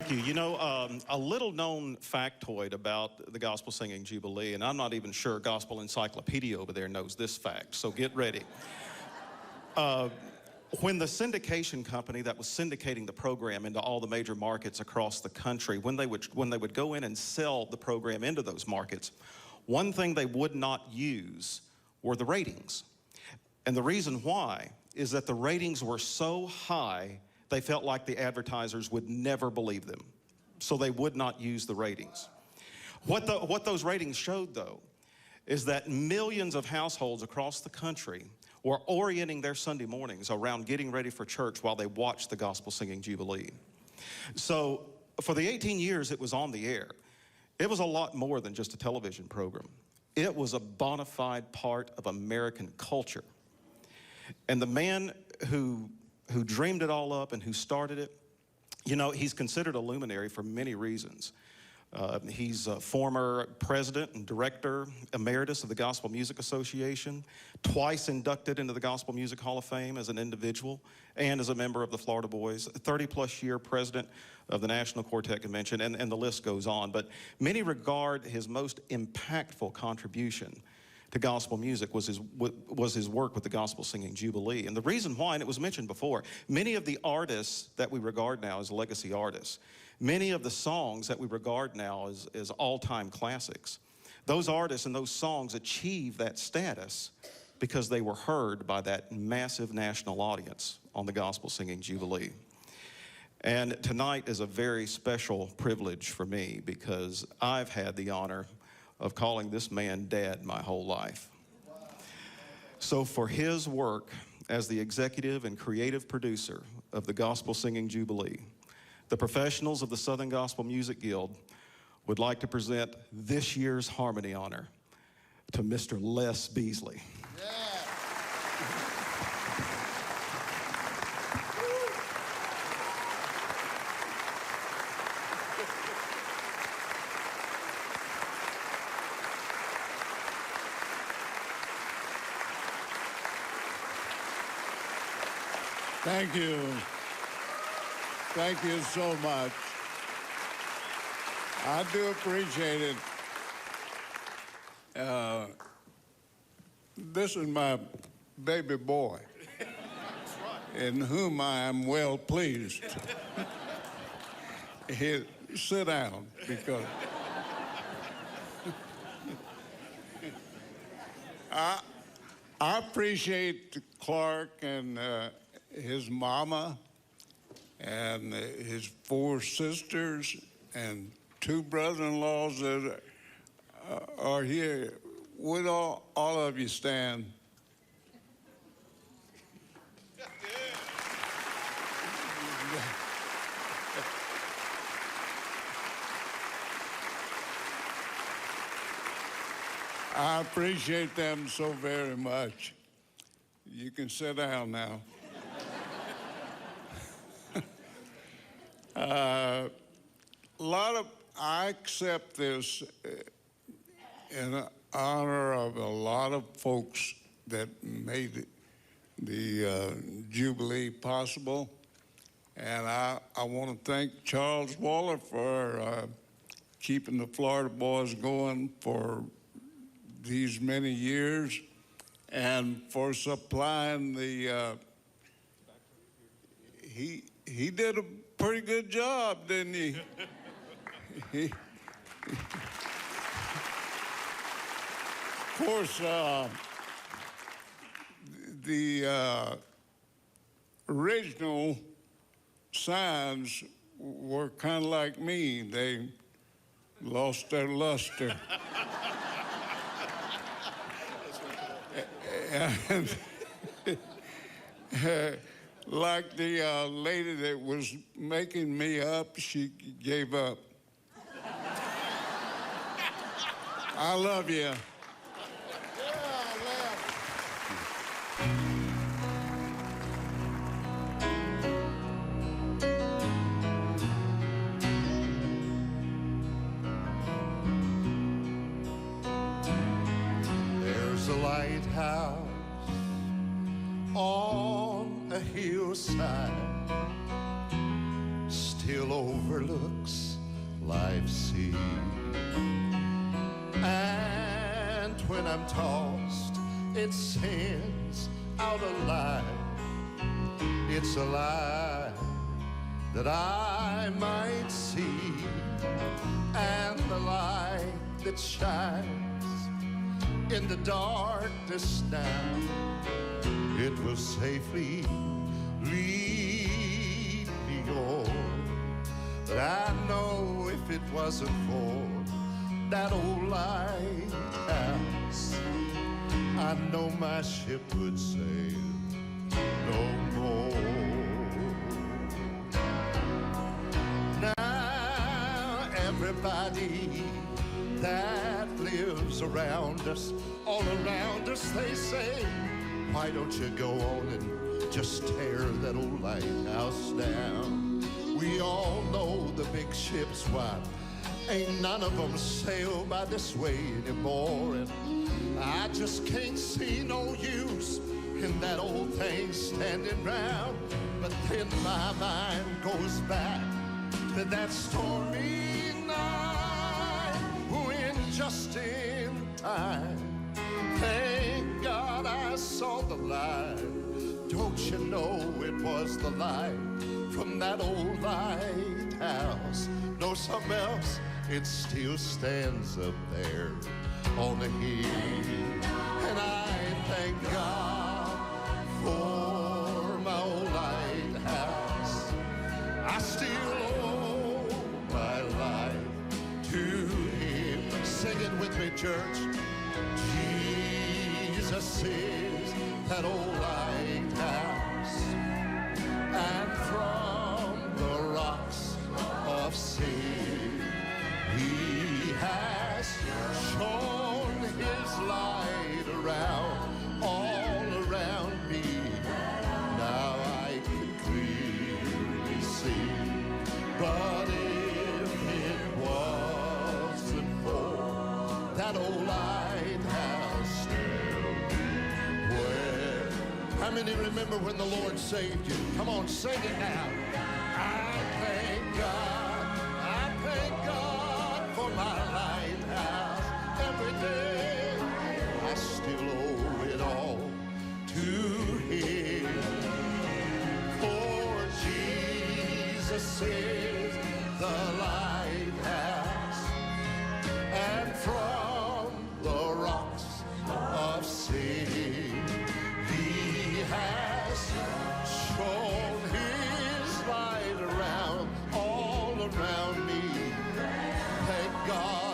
Thank you. You know, a little known factoid about the Gospel Singing Jubilee, and I'm not even sure Gospel Encyclopedia over there knows this fact, so get ready. When the syndication company that was syndicating the program into all the major markets across the country, when they would go in and sell the program into those markets, one thing they would not use were the ratings. And the reason why is that the ratings were so high, they felt like the advertisers would never believe them. So they would not use the ratings. What those ratings showed, though, is that millions of households across the country were orienting their Sunday mornings around getting ready for church while they watched the Gospel Singing Jubilee. So for the 18 years it was on the air, it was a lot more than just a television program. It was a bona fide part of American culture. And the man who dreamed it all up and who started it, you know, he's considered a luminary for many reasons. He's a former president and director emeritus of the Gospel Music Association, twice inducted into the Gospel Music Hall of Fame as an individual and as a member of the Florida Boys, 30-plus year president of the National Quartet Convention, and the list goes on. But many regard his most impactful contribution to gospel music was his work with the Gospel Singing Jubilee. And the reason why, and it was mentioned before, many of the artists that we regard now as legacy artists, many of the songs that we regard now as all-time classics, those artists and those songs achieved that status because they were heard by that massive national audience on the Gospel Singing Jubilee. And tonight is a very special privilege for me because I've had the honor of calling this man Dad my whole life. So for his work as the executive and creative producer of the Gospel Singing Jubilee, the professionals of the Southern Gospel Music Guild would like to present this year's Harmony Honor to Mr. Les Beasley. Yeah. Thank you. Thank you so much. I do appreciate it. This is my baby boy, in whom I am well pleased. Sit down, because I appreciate Clarke and his mama and his 4 sisters and 2 brother-in-laws that are here. Would all of you stand? I appreciate them so very much. You can sit down now. I accept this in honor of a lot of folks that made the Jubilee possible. And I want to thank Charles Waller for keeping the Florida Boys going for these many years and for supplying the, he did a pretty good job, didn't he? Of course, the original signs were kind of like me. They lost their luster. And like the lady that was making me up, she gave up. I love you. There's a lighthouse on a hillside, still still overlooks life's sea. And when I'm tossed, it sends out a light. It's a light that I might see, and the light that shines in the darkness now, it will safely lead me on. But I know if it wasn't for that old lighthouse, I know my ship would sail no more. Now everybody that lives around us, all around us, they say, why don't you go on and just tear that old lighthouse down? We all know the big ships, why ain't none of them sail by this way anymore? And I just can't see no use in that old thing standing round. But then my mind goes back to that stormy night, when just in time, thank God I saw the light. Don't you know it was the light from that old lighthouse? No, something else, it still stands up there on the hill. And I thank God for my old lighthouse. I still owe my life to him. Sing it with me, church. Jesus is that old lighthouse, and from the rocks of sin, he has shone his light around, all around me. Now I can clearly see. But if it wasn't for that old lighthouse, where? How many remember when the Lord saved you? Come on, sing it now. I thank God for my lighthouse. Every day I still owe it all to him. For Jesus is the lighthouse, and from the rocks of sin, he has shone his light around, all around me. Thank God